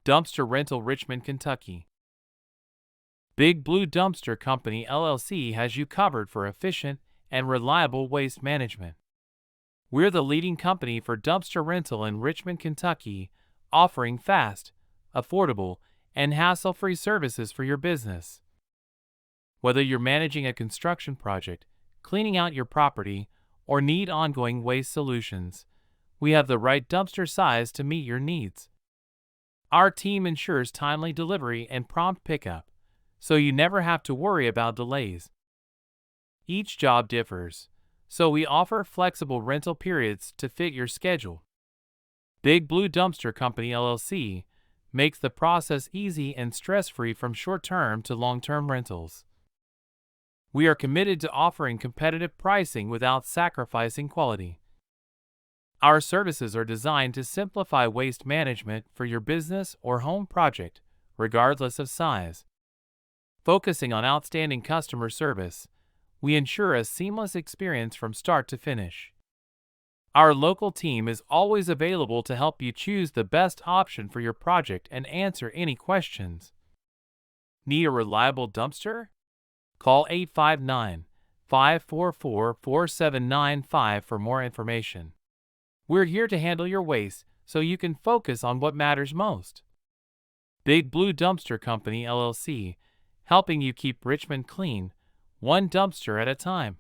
Dumpster Rental, Richmond, Kentucky. Big Blue Dumpster Company LLC has you covered for efficient and reliable waste management. We're the leading company for dumpster rental in Richmond, Kentucky, offering fast, affordable, and hassle-free services for your business. Whether you're managing a construction project, cleaning out your property, or need ongoing waste solutions, we have the right dumpster size to meet your needs. Our team ensures timely delivery and prompt pickup, so you never have to worry about delays. Each job differs, so we offer flexible rental periods to fit your schedule. Big Blue Dumpster Company LLC makes the process easy and stress-free from short-term to long-term rentals. We are committed to offering competitive pricing without sacrificing quality. Our services are designed to simplify waste management for your business or home project, regardless of size. Focusing on outstanding customer service, we ensure a seamless experience from start to finish. Our local team is always available to help you choose the best option for your project and answer any questions. Need a reliable dumpster? Call 859-544-4795 for more information. We're here to handle your waste so you can focus on what matters most. Big Blue Dumpster Company LLC, helping you keep Richmond clean, one dumpster at a time.